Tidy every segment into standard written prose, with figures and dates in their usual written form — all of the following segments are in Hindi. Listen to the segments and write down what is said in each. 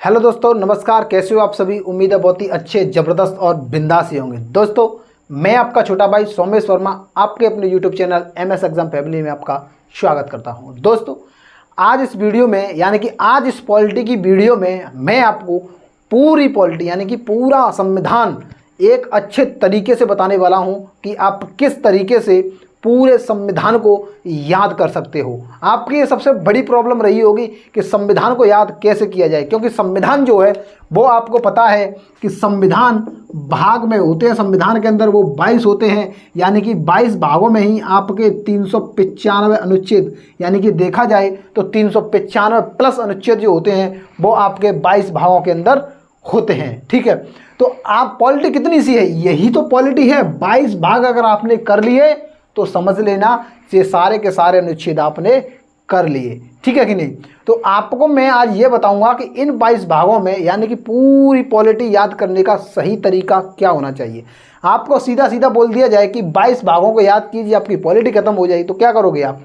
हेलो दोस्तों, नमस्कार। कैसे हो आप सभी? उम्मीद है बहुत ही अच्छे, ज़बरदस्त और बिंदास ही होंगे। दोस्तों, मैं आपका छोटा भाई सोमेश वर्मा आपके अपने YouTube channel MS exam family में आपका स्वागत करता हूं। दोस्तों, आज इस वीडियो में यानी कि आज इस पॉलिटी की वीडियो में मैं आपको पूरी पॉलिटी यानी कि पूरा संविधान एक अच्छे तरीके से बताने वाला हूं कि आप किस तरीके से पूरे संविधान को याद कर सकते हो। आपकी ये सबसे बड़ी प्रॉब्लम रही होगी कि संविधान को याद कैसे किया जाए, क्योंकि संविधान जो है वो आपको पता है कि संविधान भाग में होते हैं। संविधान के अंदर वो 22 होते हैं, यानी कि 22 भागों में ही आपके 395 अनुच्छेद, यानी कि देखा जाए तो 395 प्लस अनुच्छेद जो होते हैं वो आपके 22 भागों के अंदर होते हैं। ठीक है, तो आप पॉलिटी कितनी सी है, यही तो पॉलिटी है। 22 भाग अगर आपने कर लिए तो समझ लेना ये सारे के सारे अनुच्छेद आपने कर लिए। ठीक है कि नहीं? तो आपको मैं आज ये बताऊंगा कि इन 22 भागों में यानी कि पूरी पॉलिटी याद करने का सही तरीका क्या होना चाहिए। आपको सीधा सीधा बोल दिया जाए कि 22 भागों को याद कीजिए, आपकी पॉलिटी खत्म हो जाएगी, तो क्या करोगे आप?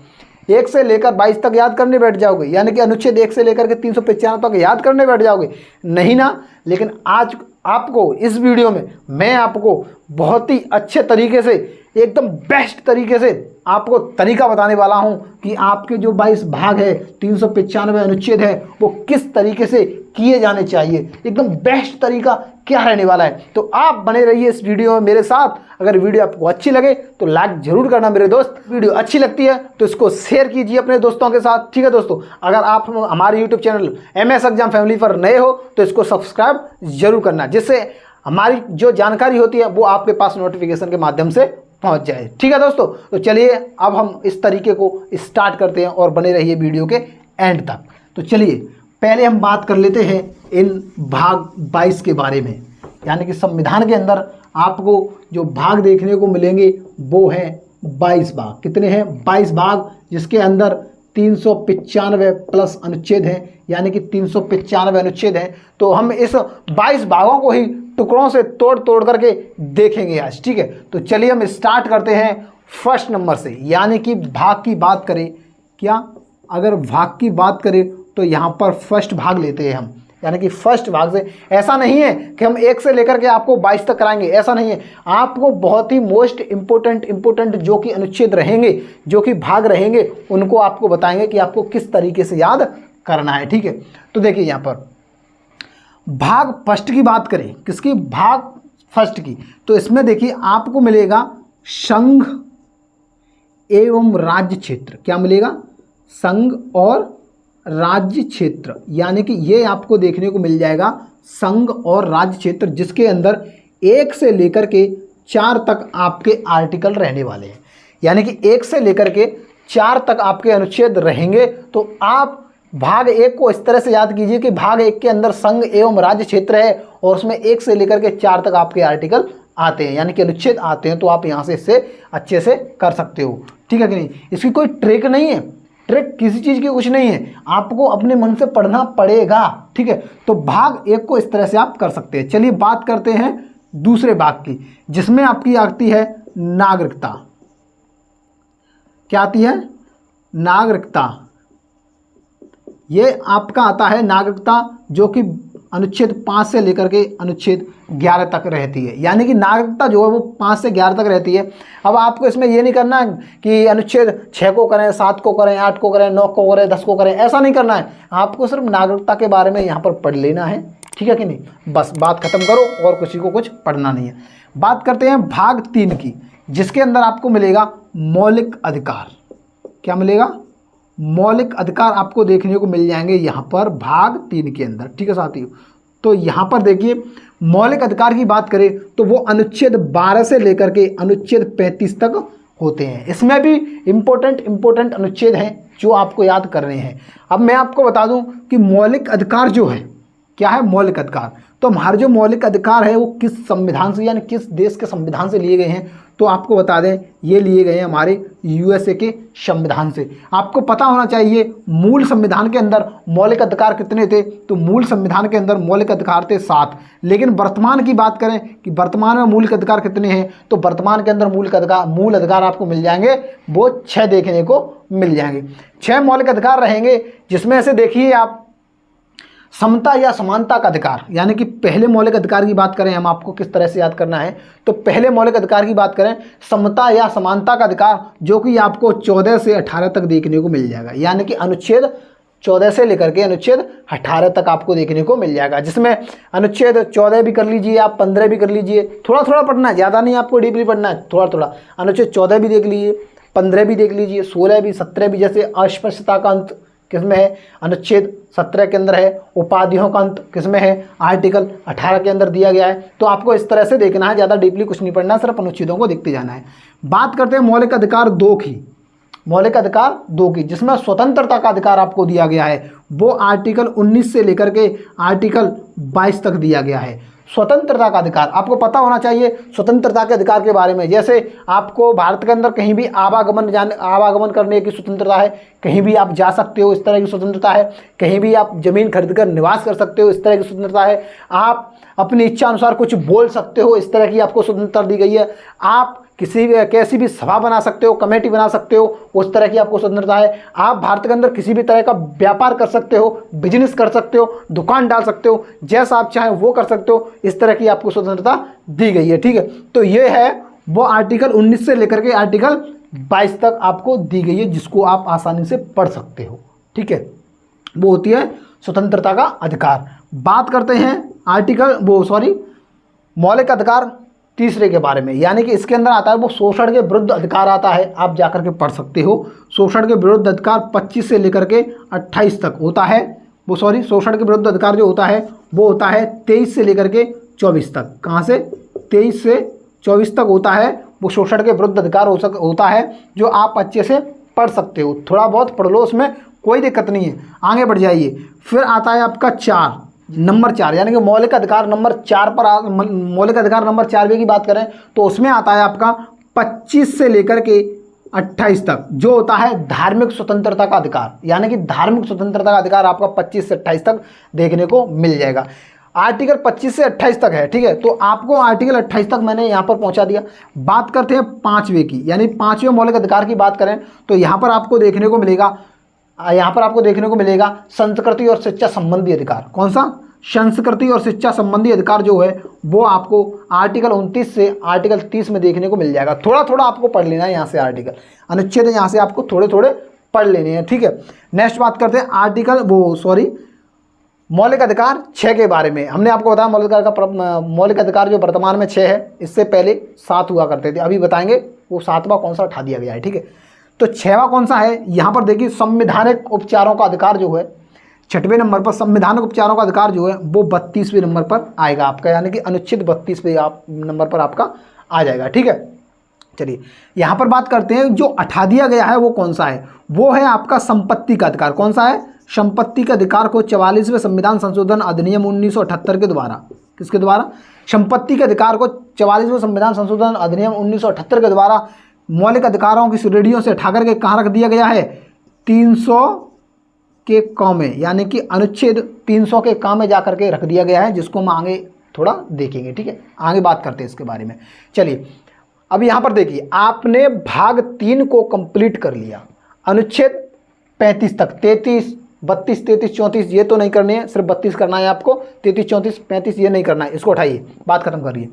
1 से लेकर 22 तक याद करने बैठ जाओगे, यानी कि अनुच्छेद 1 से लेकर के 395 तक याद करने बैठ जाओगे? नहीं ना। लेकिन आज आपको इस वीडियो में मैं आपको बहुत ही अच्छे तरीके से, एकदम बेस्ट तरीके से आपको तरीका बताने वाला हूं कि आपके जो 22 भाग है, 395 अनुच्छेद है, वो किस तरीके से किए जाने चाहिए। एकदम बेस्ट तरीका क्या रहने वाला है। तो आप बने रहिए इस वीडियो में मेरे साथ। अगर वीडियो आपको अच्छी लगे तो लाइक जरूर करना मेरे दोस्त। वीडियो अच्छी लगती है तो इसको शेयर कीजिए अपने दोस्तों के साथ। ठीक है दोस्तों, अगर आप हमारे YouTube channel MS exam family पर नए हो तो इसको सब्सक्राइब जरूर करना, जिससे हमारी जो जानकारी होती है वो आपके पास नोटिफिकेशन के माध्यम से पहुंच जाए। ठीक है दोस्तों, तो चलिए अब हम इस तरीके को स्टार्ट करते हैं और बने रहिए वीडियो के एंड तक। तो चलिए पहले हम बात कर लेते हैं इन भाग 22 के बारे में। यानी कि संविधान के अंदर आपको जो भाग देखने को मिलेंगे वो हैं 22 भाग। कितने हैं? 22 भाग, जिसके अंदर 395 प्लस अनुच्छेद हैं, यानी कि 395 अनुच्छेद हैं। तो हम इस 22 भागों को ही टुकड़ों से तोड़ तोड़ करके देखेंगे आज। ठीक है, तो चलिए हम स्टार्ट करते हैं फर्स्ट नंबर से। यानी कि भाग की बात करें, क्या अगर भाग की बात करें तो यहाँ पर फर्स्ट भाग लेते हैं हम। यानी कि फर्स्ट भाग से ऐसा नहीं है कि हम 1 से लेकर के आपको 22 तक कराएंगे, ऐसा नहीं है। आपको बहुत ही मोस्ट इंपोर्टेंट जो कि अनुच्छेद रहेंगे, जो कि भाग रहेंगे, उनको आपको बताएंगे कि आपको किस तरीके से याद करना है। ठीक है, तो देखिए यहाँ पर भाग फर्स्ट की बात करें, किसकी? भाग फर्स्ट की। तो इसमें देखिए आपको मिलेगा संघ एवं राज्य क्षेत्र। क्या मिलेगा? संघ और राज्य क्षेत्र, यानी कि ये आपको देखने को मिल जाएगा संघ और राज्य क्षेत्र, जिसके अंदर 1 से लेकर के 4 तक आपके आर्टिकल रहने वाले हैं। यानी कि 1 से लेकर के 4 तक आपके अनुच्छेद रहेंगे। तो आप भाग 1 को इस तरह से याद कीजिए कि भाग 1 के अंदर संघ एवं राज्य क्षेत्र है और उसमें 1 से लेकर के 4 तक आपके आर्टिकल आते हैं, यानी कि अनुच्छेद आते हैं। तो आप यहाँ से इससे अच्छे से कर सकते हो। ठीक है कि नहीं? इसकी कोई ट्रिक नहीं है, ट्रिक किसी चीज़ की कुछ नहीं है, आपको अपने मन से पढ़ना पड़ेगा। ठीक है, तो भाग 1 को इस तरह से आप कर सकते हैं। चलिए बात करते हैं दूसरे भाग की, जिसमें आपकी आती है नागरिकता। क्या आती है? नागरिकता। ये आपका आता है नागरिकता, जो कि अनुच्छेद 5 से लेकर के अनुच्छेद 11 तक रहती है। यानी कि नागरिकता जो है वो 5 से 11 तक रहती है। अब आपको इसमें ये नहीं करना है कि अनुच्छेद 6 को करें, 7 को करें, 8 को करें, 9 को करें, 10 को करें, ऐसा नहीं करना है। आपको सिर्फ नागरिकता के बारे में यहाँ पर पढ़ लेना है। ठीक है कि नहीं? बस बात खत्म करो, और किसी को कुछ पढ़ना नहीं है। बात करते हैं भाग 3 की, जिसके अंदर आपको मिलेगा मौलिक अधिकार। क्या मिलेगा? मौलिक अधिकार आपको देखने को मिल जाएंगे यहाँ पर भाग 3 के अंदर। ठीक है साथियों, तो यहाँ पर देखिए मौलिक अधिकार की बात करें तो वो अनुच्छेद 12 से लेकर के अनुच्छेद 35 तक होते हैं। इसमें भी इम्पोर्टेंट अनुच्छेद हैं जो आपको याद करने हैं। अब मैं आपको बता दूं कि मौलिक अधिकार जो है, क्या है मौलिक अधिकार? तो हमारे जो मौलिक अधिकार है वो किस संविधान से, यानी किस देश के संविधान से लिए गए हैं? तो आपको बता दें, ये लिए गए हैं हमारे USA के संविधान से। आपको पता होना चाहिए मूल संविधान के अंदर मौलिक अधिकार कितने थे। तो मूल संविधान के अंदर मौलिक अधिकार थे 7। लेकिन वर्तमान की बात करें कि वर्तमान में मौलिक अधिकार कितने हैं, तो वर्तमान के अंदर मूल अधिकार आपको मिल जाएंगे वो 6 देखने को मिल जाएंगे। 6 मौलिक अधिकार रहेंगे, जिसमें से देखिए आप समता या समानता का अधिकार, यानी कि पहले मौलिक अधिकार की बात करें, हम आपको किस तरह से याद करना है, तो पहले मौलिक अधिकार की बात करें समता या समानता का अधिकार, जो कि आपको 14 से 18 तक देखने को मिल जाएगा। यानी कि अनुच्छेद 14 से लेकर के अनुच्छेद 18 तक आपको देखने को मिल जाएगा, जिसमें अनुच्छेद 14 भी कर लीजिए आप, 15 भी कर लीजिए, थोड़ा थोड़ा पढ़ना है, ज़्यादा नहीं आपको डीपली पढ़ना है, थोड़ा थोड़ा। अनुच्छेद 14 भी देख लीजिए, 15 भी देख लीजिए, 16 भी, 17 भी। जैसे अस्पृश्यता का अंत किसमें है, अनुच्छेद 17 के अंदर है। उपाधियों का अंत किसमें है, आर्टिकल 18 के अंदर दिया गया है। तो आपको इस तरह से देखना है, ज़्यादा डीपली कुछ नहीं पढ़ना, सिर्फ अनुच्छेदों को देखते जाना है। बात करते हैं मौलिक अधिकार 2 की, मौलिक अधिकार 2 की, जिसमें स्वतंत्रता का अधिकार आपको दिया गया है, वो आर्टिकल 19 से लेकर के आर्टिकल 22 तक दिया गया है। स्वतंत्रता का अधिकार आपको पता होना चाहिए स्वतंत्रता के अधिकार के बारे में। जैसे आपको भारत के अंदर कहीं भी आवागमन करने की स्वतंत्रता है, कहीं भी आप जा सकते हो, इस तरह की स्वतंत्रता है। कहीं भी आप जमीन खरीद कर निवास कर सकते हो, इस तरह की स्वतंत्रता है। आप अपनी इच्छा अनुसार कुछ बोल सकते हो, इस तरह की आपको स्वतंत्रता दी गई है। आप कैसी भी सभा बना सकते हो, कमेटी बना सकते हो, उस तरह की आपको स्वतंत्रता है। आप भारत के अंदर किसी भी तरह का व्यापार कर सकते हो, बिजनेस कर सकते हो, दुकान डाल सकते हो, जैसा आप चाहें वो कर सकते हो, इस तरह की आपको स्वतंत्रता दी गई है। ठीक है, तो ये है वो आर्टिकल 19 से लेकर के आर्टिकल 22 तक आपको दी गई है, जिसको आप आसानी से पढ़ सकते हो। ठीक है, वो होती है स्वतंत्रता का अधिकार। बात करते हैं मौलिक अधिकार 3 के बारे में, यानी कि इसके अंदर आता है वो शोषण के विरुद्ध अधिकार आता है। आप जाकर के पढ़ सकते हो। शोषण के विरुद्ध अधिकार 25 से लेकर के 28 तक होता है। शोषण के विरुद्ध अधिकार जो होता है वो होता है 23 से लेकर के 24 तक। कहाँ से, 23 से 24 तक होता है वो शोषण के विरुद्ध अधिकार होता है, जो आप अच्छे से पढ़ सकते हो। थोड़ा बहुत पढ़ लो, उसमें कोई दिक्कत नहीं है। आगे बढ़ जाइए। फिर आता है आपका नंबर 4, यानी कि मौलिक अधिकार नंबर 4 पर मौलिक अधिकार नंबर 4 की बात करें तो उसमें आता है आपका 25 से लेकर के 28 तक, जो होता है धार्मिक स्वतंत्रता का अधिकार। यानी कि धार्मिक स्वतंत्रता का अधिकार आपका 25 से 28 तक देखने को मिल जाएगा। आर्टिकल 25 से 28 तक है। ठीक है, तो आपको आर्टिकल 28 तक मैंने यहाँ पर पहुँचा दिया। बात करते हैं 5वें की, यानी 5वें मौलिक अधिकार की बात करें तो यहाँ पर आपको देखने को मिलेगा संस्कृति और शिक्षा संबंधी अधिकार। कौन सा, संस्कृति और शिक्षा संबंधी अधिकार जो है वो आपको आर्टिकल 29 से आर्टिकल 30 में देखने को मिल जाएगा। थोड़ा थोड़ा आपको पढ़ लेना है यहाँ से, आर्टिकल अनुच्छेद यहाँ से आपको थोड़े थोड़े पढ़ लेने हैं। ठीक है, नेक्स्ट बात करते हैं मौलिक अधिकार 6 के बारे में। हमने आपको बताया मौलिक अधिकार जो वर्तमान में 6 है, इससे पहले 7 हुआ करते थे। अभी बताएंगे वो 7वां कौन सा उठा दिया गया है। ठीक है, तो 6वां कौन सा है, यहाँ पर देखिए संवैधानिक उपचारों का अधिकार जो है 6वें नंबर पर। संवैधानिक उपचारों का अधिकार जो है वो 32वें नंबर पर आएगा आपका, यानी कि अनुच्छेद 32वें नंबर पर आपका आ जाएगा। ठीक है, चलिए यहाँ पर बात करते हैं जो हटा दिया गया है वो कौन सा है, वो है आपका संपत्ति का अधिकार। कौन सा है, संपत्ति के अधिकार को 44वें संविधान संशोधन अधिनियम 1978 के द्वारा, किसके द्वारा, संपत्ति के अधिकार को 44वें संविधान संशोधन अधिनियम 1978 के द्वारा मौलिक अधिकारों की श्रेणियों से उठाकर के कहाँ रख दिया गया है, 300 के क में, यानी कि अनुच्छेद 300 के क में जाकर के रख दिया गया है, जिसको हम आगे थोड़ा देखेंगे। ठीक है, आगे बात करते हैं इसके बारे में। चलिए अब यहाँ पर देखिए, आपने भाग 3 को कंप्लीट कर लिया, अनुच्छेद 35 तक, 32, 33, 34 ये तो नहीं करने हैं, सिर्फ 32 करना है आपको। 33, 34, 35 ये नहीं करना है, इसको उठाइए, बात खत्म करिए।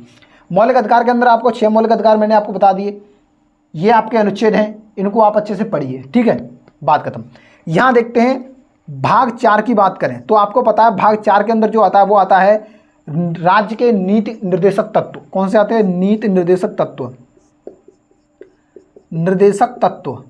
मौलिक अधिकार के अंदर आपको 6 मौलिक अधिकार मैंने आपको बता दिए, ये आपके अनुच्छेद हैं, इनको आप अच्छे से पढ़िए। ठीक है, बात खत्म। यहाँ देखते हैं भाग 4 की बात करें तो आपको पता है भाग 4 के अंदर जो आता है वो आता है राज्य के नीति निर्देशक तत्व। कौन से आते हैं, नीति निर्देशक तत्व,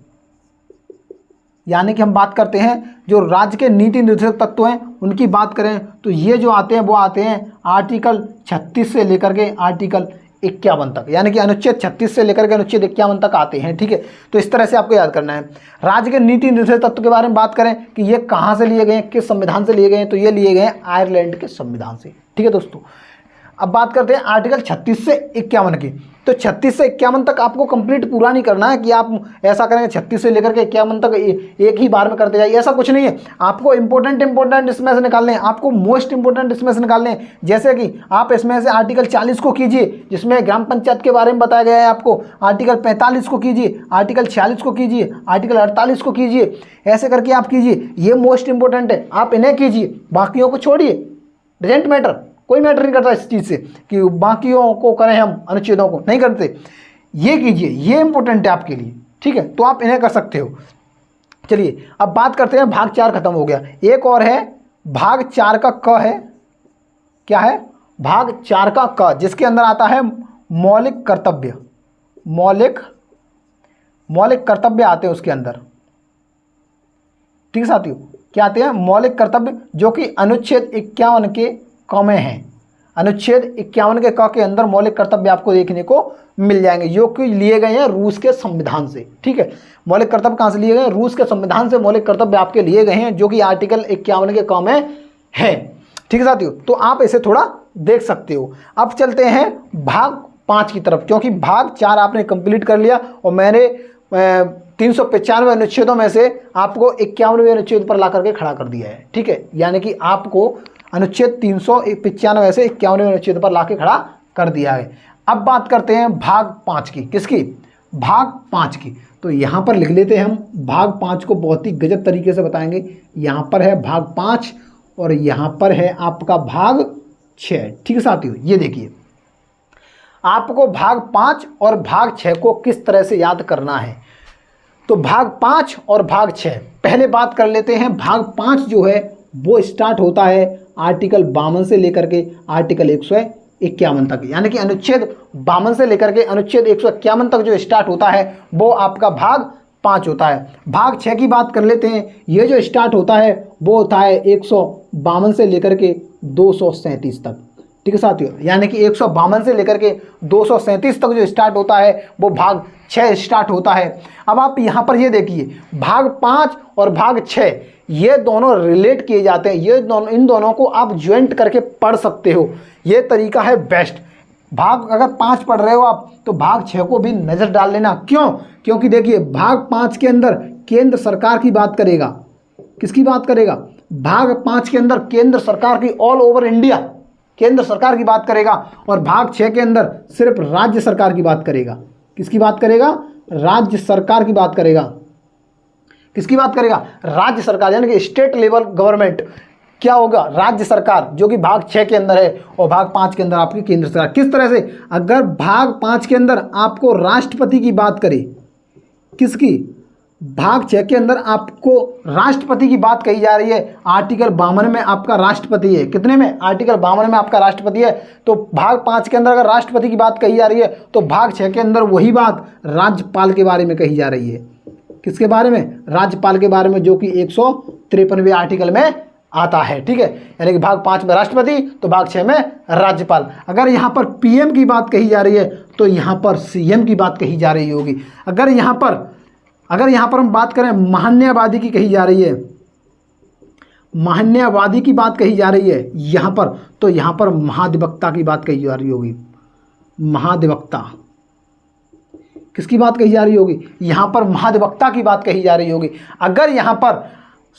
यानी कि हम बात करते हैं जो राज्य के नीति निर्देशक तत्व हैं उनकी बात करें तो ये जो आते हैं वो आते हैं आर्टिकल 36 से लेकर के आर्टिकल 51 तक, यानी कि अनुच्छेद 36 से लेकर के अनुच्छेद 51 तक आते हैं। ठीक है, तो इस तरह से आपको याद करना है। राज्य के नीति निर्देशक तत्व के बारे में बात करें कि ये कहाँ से लिए गए हैं, किस संविधान से लिए गए हैं, तो ये लिए गए हैं आयरलैंड के संविधान से। ठीक है दोस्तों, अब बात करते हैं आर्टिकल 36 से 51 की। तो 36 से 51 तक आपको कंप्लीट पूरा नहीं करना है कि आप ऐसा करेंगे 36 से लेकर के 51 तक एक ही बार में करते जाइए, ऐसा कुछ नहीं है। आपको इंपॉर्टेंट इसमें से निकालने हैं, आपको मोस्ट इंपॉर्टेंट इसमें से निकालने हैं। जैसे कि आप इसमें से आर्टिकल 40 को कीजिए जिसमें ग्राम पंचायत के बारे में बताया गया है आपको, आर्टिकल 45 को कीजिए, आर्टिकल 46 को कीजिए, आर्टिकल 48 को कीजिए, ऐसे करके आप कीजिए। ये मोस्ट इंपॉर्टेंट है, आप इन्हें कीजिए, बाकियों को छोड़िए। डजेंट मैटर, कोई मैटर नहीं करता इस चीज़ से कि बाकियों को करें हम, अनुच्छेदों को नहीं करते। ये कीजिए, ये इंपॉर्टेंट है आपके लिए, ठीक है, तो आप इन्हें कर सकते हो। चलिए अब बात करते हैं, भाग 4 खत्म हो गया, एक और है भाग 4 का क है। क्या है? भाग 4 का क, जिसके अंदर आता है मौलिक कर्तव्य। मौलिक कर्तव्य आते हैं उसके अंदर, ठीक है साथियों। क्या आते हैं? मौलिक कर्तव्य, जो कि अनुच्छेद 51 के क में हैं। अनुच्छेद 51 के क के अंदर मौलिक कर्तव्य आपको देखने को मिल जाएंगे, जो कि लिए गए हैं रूस के संविधान से, ठीक है। मौलिक कर्तव्य कहाँ से लिए गए हैं? रूस के संविधान से मौलिक कर्तव्य आपके लिए गए हैं, जो कि आर्टिकल 51 के क में है, ठीक है साथियों। तो आप इसे थोड़ा देख सकते हो। अब चलते हैं भाग 5 की तरफ, क्योंकि भाग 4 आपने कंप्लीट कर लिया और मैंने 395 अनुच्छेदों में से आपको 51वें अनुच्छेद पर ला करके खड़ा कर दिया है, ठीक है। यानी कि आपको अनुच्छेद 395 से 51वें अनुच्छेद पर ला के खड़ा कर दिया है। अब बात करते हैं भाग 5 की। किसकी? भाग 5 की। तो यहाँ पर लिख लेते हैं हम, भाग 5 को बहुत ही गजब तरीके से बताएंगे। यहाँ पर है भाग 5 और यहाँ पर है आपका भाग 6, ठीक है साथियों। ये देखिए, आपको भाग 5 और भाग 6 को किस तरह से याद करना है। तो भाग 5 और भाग 6, पहले बात कर लेते हैं। भाग 5 जो है वो स्टार्ट होता है आर्टिकल 52 से लेकर के आर्टिकल 151 तक, यानी कि अनुच्छेद 52 से लेकर के अनुच्छेद 151 तक जो स्टार्ट होता है वो आपका भाग 5 होता है। भाग 6 की बात कर लेते हैं। ये जो स्टार्ट होता है वो होता है 152 से लेकर के 237 तक, ठीक है साथियों। यानी कि 152 से लेकर के 237 तक जो स्टार्ट होता है वो भाग 6 स्टार्ट होता है। अब आप यहाँ पर ये देखिए, भाग 5 और भाग 6 ये दोनों रिलेट किए जाते हैं। ये दोनों, इन दोनों को आप ज्वाइंट करके पढ़ सकते हो, ये तरीका है बेस्ट। भाग अगर 5 पढ़ रहे हो आप तो भाग 6 को भी नज़र डाल लेना। क्यों? क्योंकि देखिए, भाग 5 के अंदर केंद्र सरकार की बात करेगा। किसकी बात करेगा? भाग 5 के अंदर केंद्र सरकार की, ऑल ओवर इंडिया केंद्र सरकार की बात करेगा। और भाग 6 के अंदर सिर्फ राज्य सरकार की बात करेगा। किसकी बात करेगा? राज्य सरकार की बात करेगा। किसकी बात करेगा? राज्य सरकार, यानी कि स्टेट लेवल गवर्नमेंट। क्या होगा? राज्य सरकार, जो कि भाग 6 के अंदर है, और भाग 5 के अंदर आपकी केंद्र सरकार। किस तरह से? अगर भाग 5 के अंदर आपको राष्ट्रपति की बात करें, किसकी? भाग 6 के अंदर आपको राष्ट्रपति की बात कही जा रही है। आर्टिकल 52 में आपका राष्ट्रपति है। कितने में? आर्टिकल 52 में आपका राष्ट्रपति है। तो भाग 5 के अंदर अगर राष्ट्रपति की बात कही जा रही है तो भाग 6 के अंदर वही बात राज्यपाल के बारे में कही जा रही है। किसके बारे में? राज्यपाल के बारे में, जो कि 153वें आर्टिकल में आता है, ठीक है। यानी कि भाग 5 में राष्ट्रपति तो भाग 6 में राज्यपाल। अगर यहाँ पर पीएम की बात कही जा रही है तो यहाँ पर सीएम की बात कही जा रही होगी। अगर यहाँ पर हम बात करें महान्यायवादी की कही जा रही है, महान्यायवादी की बात कही जा रही है यहाँ पर, तो यहाँ पर महाधिवक्ता की बात कही जा रही होगी। महाधिवक्ता, किसकी बात कही जा रही होगी? यहाँ पर महाधिवक्ता की बात कही जा रही होगी। अगर यहाँ पर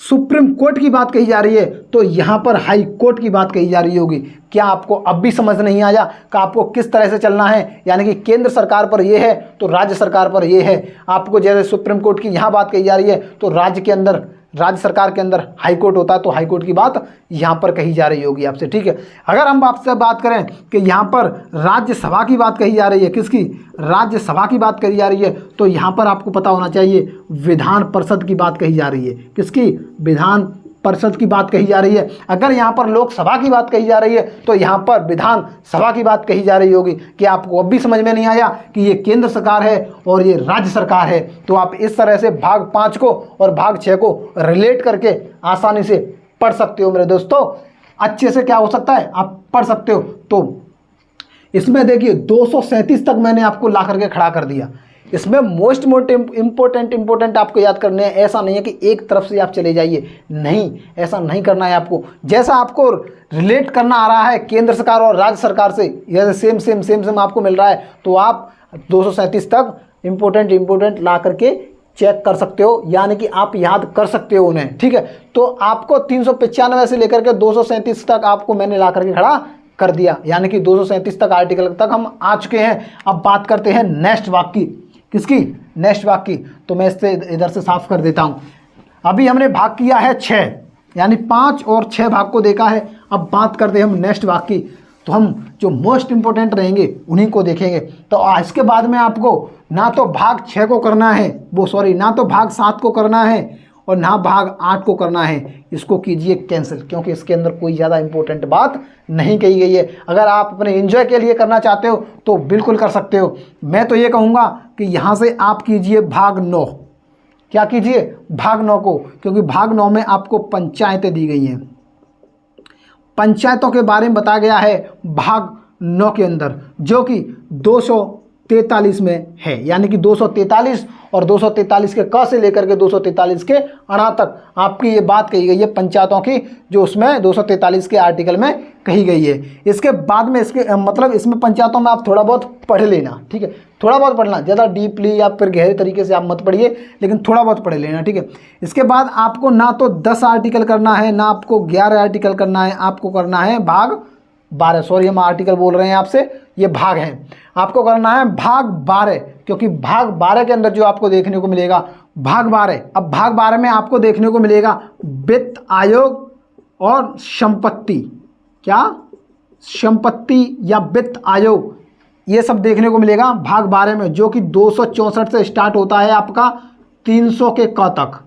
सुप्रीम कोर्ट की बात कही जा रही है तो यहाँ पर हाई कोर्ट की बात कही जा रही होगी। क्या आपको अब भी समझ नहीं आया कि आपको किस तरह से चलना है? यानी कि केंद्र सरकार पर यह है तो राज्य सरकार पर यह है। आपको जैसे सुप्रीम कोर्ट की यहाँ बात कही जा रही है तो राज्य सरकार के अंदर हाई कोर्ट होता है, तो हाई कोर्ट की बात यहाँ पर कही जा रही होगी आपसे, ठीक है। अगर हम आपसे बात करें कि यहाँ पर राज्यसभा की बात कही जा रही है, किसकी? राज्यसभा की बात कही जा रही है, तो यहाँ पर आपको पता होना चाहिए विधान परिषद की बात कही जा रही है। किसकी? विधान परिषद की बात कही जा रही है। अगर यहाँ पर लोकसभा की बात कही जा रही है तो यहाँ पर विधान सभा की बात कही जा रही होगी। कि आपको अब भी समझ में नहीं आया कि ये केंद्र सरकार है और ये राज्य सरकार है? तो आप इस तरह से भाग 5 को और भाग 6 को रिलेट करके आसानी से पढ़ सकते हो मेरे दोस्तों। अच्छे से क्या हो सकता है, आप पढ़ सकते हो। तो इसमें देखिए 237 तक मैंने आपको ला करके खड़ा कर दिया। इसमें मोस्ट इम्पोर्टेंट आपको याद करने हैं। ऐसा नहीं है कि एक तरफ से आप चले जाइए, नहीं, ऐसा नहीं करना है आपको। जैसा आपको रिलेट करना आ रहा है केंद्र सरकार और राज्य सरकार से, जैसे सेम आपको मिल रहा है, तो आप 237 तक इम्पोर्टेंट ला करके चेक कर सकते हो, यानी कि आप याद कर सकते हो उन्हें, ठीक है। तो आपको 395 से लेकर के 237 तक आपको मैंने ला करके खड़ा कर दिया, यानी कि 237 तक आर्टिकल तक हम आ चुके हैं। अब बात करते हैं नेक्स्ट भाग की। किसकी? नेक्स्ट भाग की। तो मैं इससे इधर से साफ कर देता हूँ। अभी हमने भाग किया है 6, यानी 5 और 6 भाग को देखा है। अब बात करते हैं हम नेक्स्ट भाग की। तो हम जो मोस्ट इंपोर्टेंट रहेंगे उन्हीं को देखेंगे। तो इसके बाद में आपको ना तो भाग 6 को करना है, ना तो भाग 7 को करना है और ना भाग 8 को करना है। इसको कीजिए कैंसिल, क्योंकि इसके अंदर कोई ज़्यादा इंपॉर्टेंट बात नहीं कही गई है। अगर आप अपने एंजॉय के लिए करना चाहते हो तो बिल्कुल कर सकते हो। मैं तो ये कहूँगा कि यहाँ से आप कीजिए भाग 9। क्या कीजिए? भाग 9 को, क्योंकि भाग 9 में आपको पंचायतें दी गई हैं। पंचायतों के बारे में बताया गया है भाग 9 के अंदर, जो कि 243 में है, यानी कि 243 और 243 के क से लेकर के 243 के अणा तक आपकी ये बात कही गई है पंचायतों की, जो उसमें 243 के आर्टिकल में कही गई है। इसके बाद में इसके मतलब इसमें पंचायतों में आप थोड़ा बहुत पढ़ लेना, ठीक है, थोड़ा बहुत पढ़ना, ज़्यादा डीपली या फिर गहरे तरीके से आप मत पढ़िए, लेकिन थोड़ा बहुत पढ़ लेना, ठीक है। इसके बाद आपको ना तो 10 आर्टिकल करना है, ना आपको 11 आर्टिकल करना है, आपको करना है भाग 12। सॉरी, हम आर्टिकल बोल रहे हैं आपसे, ये भाग हैं। आपको करना है भाग 12, क्योंकि भाग 12 के अंदर जो आपको देखने को मिलेगा भाग 12। अब भाग 12 में आपको देखने को मिलेगा वित्त आयोग और संपत्ति, क्या? संपत्ति या वित्त आयोग, ये सब देखने को मिलेगा भाग 12 में, जो कि 264 से स्टार्ट होता है आपका 300 के क तक।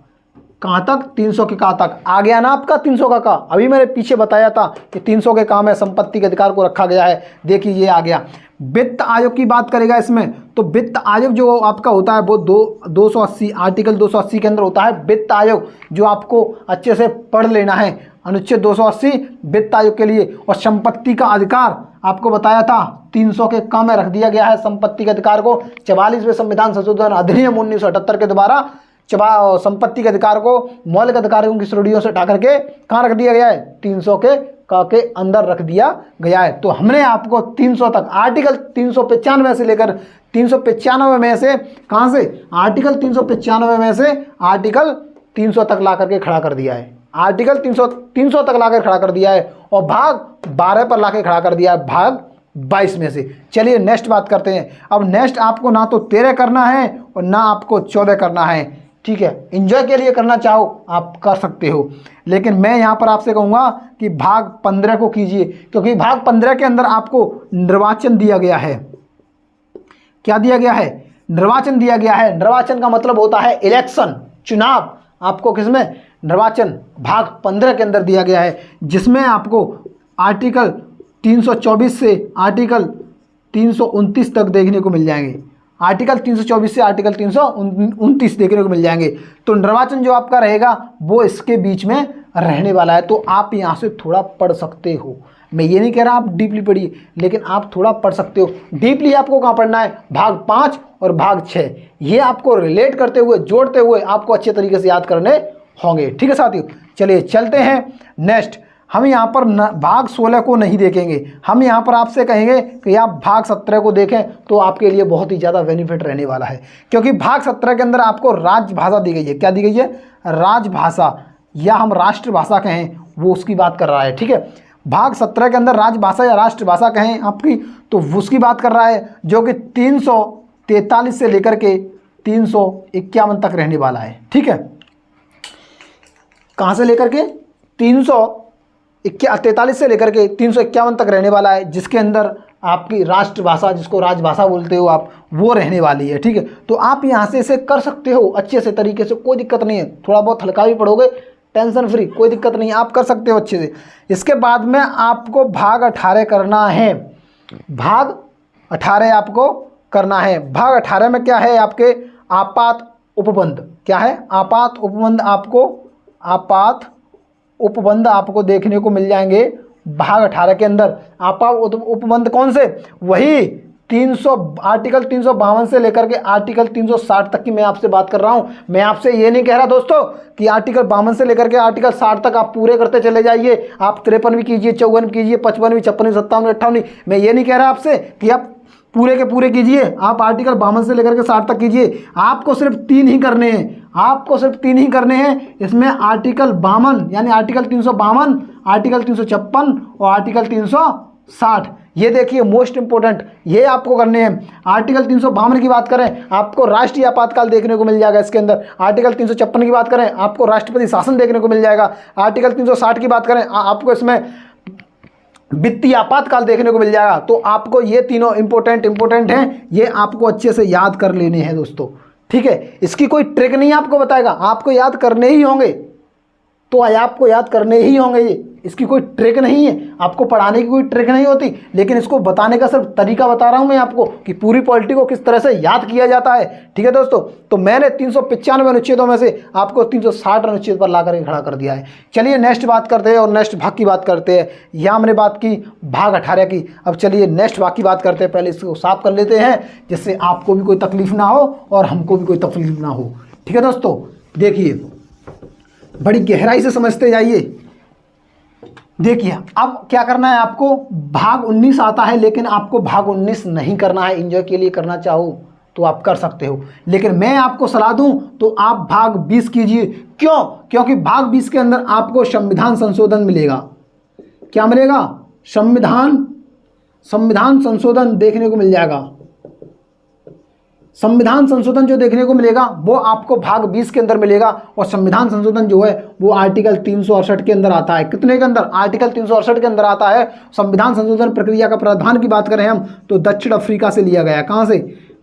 कहाँ तक? 300 के का तक। आ गया ना आपका 300 का? अभी मैंने पीछे बताया था कि 300 के का में संपत्ति के अधिकार को रखा गया है। देखिए ये आ गया। वित्त आयोग की बात करेगा इसमें, तो वित्त आयोग जो आपका होता है वो 280 आर्टिकल 280 के अंदर होता है वित्त आयोग, जो आपको अच्छे से पढ़ लेना है। अनुच्छेद 280 वित्त आयोग के लिए। और संपत्ति का अधिकार आपको बताया था 300 के का में रख दिया गया है संपत्ति के अधिकार को। 44वें संविधान संशोधन अधिनियम 1978 के द्वारा संपत्ति के अधिकार को मौलिक अधिकारों की श्रेणियों से उठा करके कहाँ रख दिया गया है? 300 के का के अंदर रख दिया गया है। तो हमने आपको 300 तक आर्टिकल 395 से लेकर 395 में से कहाँ से? आर्टिकल 395 में से आर्टिकल 300 तक ला करके खड़ा कर दिया है। आर्टिकल 300 तक ला कर खड़ा कर दिया है और भाग 12 पर ला के खड़ा कर दिया है भाग 22 में से। चलिए नेक्स्ट बात करते हैं। अब नेक्स्ट आपको ना तो 13 करना है और ना आपको 14 करना है, ठीक है। एंजॉय के लिए करना चाहो आप कर सकते हो, लेकिन मैं यहाँ पर आपसे कहूँगा कि भाग 15 को कीजिए, क्योंकि भाग 15 के अंदर आपको निर्वाचन दिया गया है। क्या दिया गया है? निर्वाचन दिया गया है। निर्वाचन का मतलब होता है इलेक्शन, चुनाव। आपको किसमें? निर्वाचन भाग 15 के अंदर दिया गया है, जिसमें आपको आर्टिकल 324 से आर्टिकल 329 तक देखने को मिल जाएंगे। आर्टिकल 324 से आर्टिकल 329 देखने को मिल जाएंगे। तो निर्वाचन जो आपका रहेगा वो इसके बीच में रहने वाला है। तो आप यहाँ से थोड़ा पढ़ सकते हो। मैं ये नहीं कह रहा आप डीपली पढ़िए, लेकिन आप थोड़ा पढ़ सकते हो। डीपली आपको कहाँ पढ़ना है? भाग 5 और भाग 6। ये आपको रिलेट करते हुए, जोड़ते हुए आपको अच्छे तरीके से याद करने होंगे, ठीक है साथियों। चलिए चलते हैं नेक्स्ट। हम यहाँ पर भाग 16 को नहीं देखेंगे। हम यहाँ पर आपसे कहेंगे कि आप भाग 17 को देखें, तो आपके लिए बहुत ही ज़्यादा बेनिफिट रहने वाला है, क्योंकि भाग 17 के अंदर आपको राजभाषा दी गई है। क्या दी गई है? राजभाषा, या हम राष्ट्रभाषा कहें, वो उसकी बात कर रहा है, ठीक है। भाग 17 के अंदर राजभाषा या राष्ट्रभाषा कहें आपकी, तो उसकी बात कर रहा है, जो कि 343 से लेकर के 351 तक रहने वाला है, ठीक है। कहाँ से लेकर के? 343 से लेकर के 351 तक रहने वाला है, जिसके अंदर आपकी राष्ट्रभाषा, जिसको राजभाषा बोलते हो आप, वो रहने वाली है, ठीक है। तो आप यहाँ से इसे कर सकते हो अच्छे से तरीके से, कोई दिक्कत नहीं है। थोड़ा बहुत हल्का भी पढ़ोगे, टेंशन फ्री, कोई दिक्कत नहीं, आप कर सकते हो अच्छे से। इसके बाद में आपको भाग 18 करना है। भाग 18 आपको करना है। भाग 18 में क्या है? आपके आपात उपबंध। क्या है? आपात उपबंध। आपात उपबंध आपको देखने को मिल जाएंगे भाग 18 के अंदर। आपात उपबंध कौन से? वही आर्टिकल 352 से लेकर के आर्टिकल 360 तक की मैं आपसे बात कर रहा हूं। मैं आपसे ये नहीं कह रहा दोस्तों कि आर्टिकल 52 से लेकर के आर्टिकल 60 तक आप पूरे करते चले जाइए, आप 53 भी कीजिए, 54 भी कीजिए, 55 भी, 56 भी, 57, 58। मैं ये नहीं कह रहा आपसे कि आप पूरे के पूरे कीजिए, आप आर्टिकल 52 से लेकर के 60 तक कीजिए। आपको सिर्फ 3 ही करने हैं, आपको सिर्फ 3 ही करने हैं। इसमें आर्टिकल 52 यानी आर्टिकल 352, आर्टिकल 356 और आर्टिकल 360, ये देखिए मोस्ट इंपोर्टेंट, ये आपको करने हैं। आर्टिकल 352 की बात करें, आपको राष्ट्रीय आपातकाल देखने को मिल जाएगा इसके अंदर। आर्टिकल 356 की बात करें, आपको राष्ट्रपति शासन देखने को मिल जाएगा। आर्टिकल 360 की बात करें, आपको इसमें वित्तीय आपातकाल देखने को मिल जाएगा। तो आपको ये तीनों इंपॉर्टेंट हैं, ये आपको अच्छे से याद कर लेने हैं दोस्तों, ठीक है। इसकी कोई ट्रिक नहीं आपको बताएगा, आपको याद करने ही होंगे, तो आपको याद करने ही होंगे। ये इसकी कोई ट्रिक नहीं है, आपको पढ़ाने की कोई ट्रिक नहीं होती, लेकिन इसको बताने का सिर्फ तरीका बता रहा हूं मैं आपको कि पूरी पॉलिटी को किस तरह से याद किया जाता है, ठीक है दोस्तों। तो मैंने 395 अनुच्छेदों में से आपको 360 अनुच्छेद पर ला करके खड़ा कर दिया है। चलिए नेक्स्ट बात करते हैं और नेक्स्ट भाग की बात करते हैं। यहाँ हमने बात की भाग 18 की, अब चलिए नेक्स्ट भाग की बात करते हैं। पहले इसको साफ कर लेते हैं जिससे आपको भी कोई तकलीफ ना हो और हमको भी कोई तकलीफ ना हो, ठीक है दोस्तों। देखिए बड़ी गहराई से समझते जाइए। देखिए अब क्या करना है आपको, भाग 19 आता है, लेकिन आपको भाग 19 नहीं करना है। एंजॉय के लिए करना चाहो तो आप कर सकते हो, लेकिन मैं आपको सलाह दूं तो आप भाग 20 कीजिए। क्यों? क्योंकि भाग 20 के अंदर आपको संविधान संशोधन मिलेगा। क्या मिलेगा? संविधान संशोधन देखने को मिल जाएगा। संविधान संशोधन जो देखने को मिलेगा वो आपको भाग 20 के अंदर मिलेगा। और संविधान संशोधन जो है वो आर्टिकल 368 के अंदर आता है। कितने के अंदर? आर्टिकल 368 के अंदर आता है। संविधान संशोधन प्रक्रिया का प्रावधान की बात करें हम तो दक्षिण अफ्रीका से लिया गया है। कहाँ से?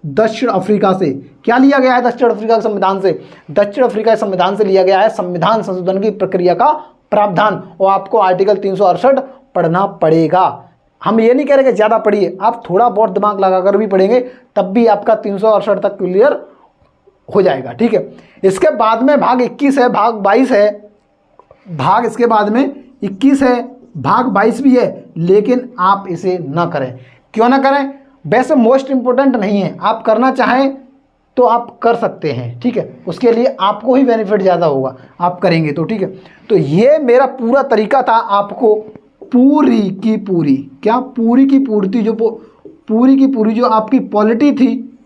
दक्षिण अफ्रीका से। क्या लिया गया है दक्षिण अफ्रीका के संविधान से? दक्षिण अफ्रीका के संविधान से लिया गया है संविधान संशोधन की प्रक्रिया का प्रावधान। और आपको आर्टिकल 368 पढ़ना पड़ेगा। हम ये नहीं कह रहे कि ज़्यादा पढ़िए, आप थोड़ा बहुत दिमाग लगाकर भी पढ़ेंगे तब भी आपका 368 तक क्लियर हो जाएगा, ठीक है। इसके बाद में भाग 21 है, भाग 22 है, भाग इसके बाद में 21 है, भाग 22 भी है, लेकिन आप इसे ना करें। क्यों ना करें? वैसे मोस्ट इंपोर्टेंट नहीं है, आप करना चाहें तो आप कर सकते हैं, ठीक है। उसके लिए आपको ही बेनिफिट ज़्यादा होगा, आप करेंगे तो, ठीक है। तो ये मेरा पूरा तरीका था आपको पूरी की पूरी, क्या पूरी की पूरी जो आपकी पॉलिटी थी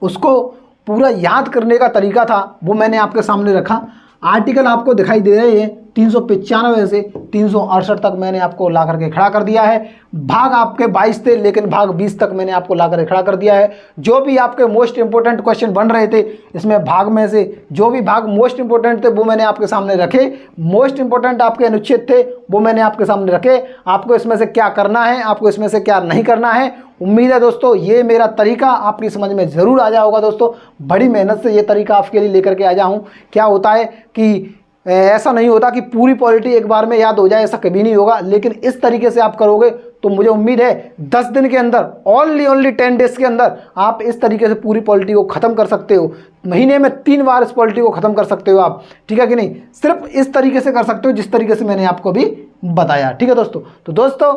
उसको पूरा याद करने का तरीका था वो मैंने आपके सामने रखा। आर्टिकल आपको दिखाई दे रहे हैं 395 से 368 तक मैंने आपको ला करके खड़ा कर दिया है। भाग आपके 22 थे, लेकिन भाग 20 तक मैंने आपको ला करके खड़ा कर दिया है। जो भी आपके मोस्ट इंपोर्टेंट क्वेश्चन बन रहे थे इसमें भाग में से जो भी भाग मोस्ट इंपोर्टेंट थे वो मैंने आपके सामने रखे। मोस्ट इंपोर्टेंट आपके अनुच्छेद थे वो मैंने आपके सामने रखे। आपको इसमें से क्या करना है, आपको इसमें से क्या नहीं करना है। उम्मीद है दोस्तों ये मेरा तरीका आपकी समझ में ज़रूर आ जाएगा दोस्तों। बड़ी मेहनत से ये तरीका आपके लिए लेकर के आया हूँ। क्या होता है कि ऐसा नहीं होता कि पूरी पॉलिटी एक बार में याद हो जाए, ऐसा कभी नहीं होगा, लेकिन इस तरीके से आप करोगे तो मुझे उम्मीद है 10 दिन के अंदर, ओनली 10 डेज के अंदर आप इस तरीके से पूरी पॉलिटी को ख़त्म कर सकते हो। महीने में 3 बार इस पॉलिटी को ख़त्म कर सकते हो आप, ठीक है कि नहीं। सिर्फ इस तरीके से कर सकते हो जिस तरीके से मैंने आपको अभी बताया, ठीक है दोस्तों। तो दोस्तों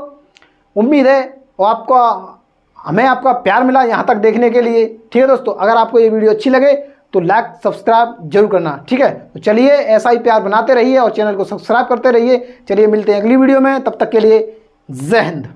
उम्मीद है हमें आपका प्यार मिला यहाँ तक देखने के लिए, ठीक है दोस्तों। अगर आपको ये वीडियो अच्छी लगे तो लाइक सब्सक्राइब जरूर करना, ठीक है। तो चलिए ऐसा ही प्यार बनाते रहिए और चैनल को सब्सक्राइब करते रहिए। चलिए मिलते हैं अगली वीडियो में, तब तक के लिए जय हिंद।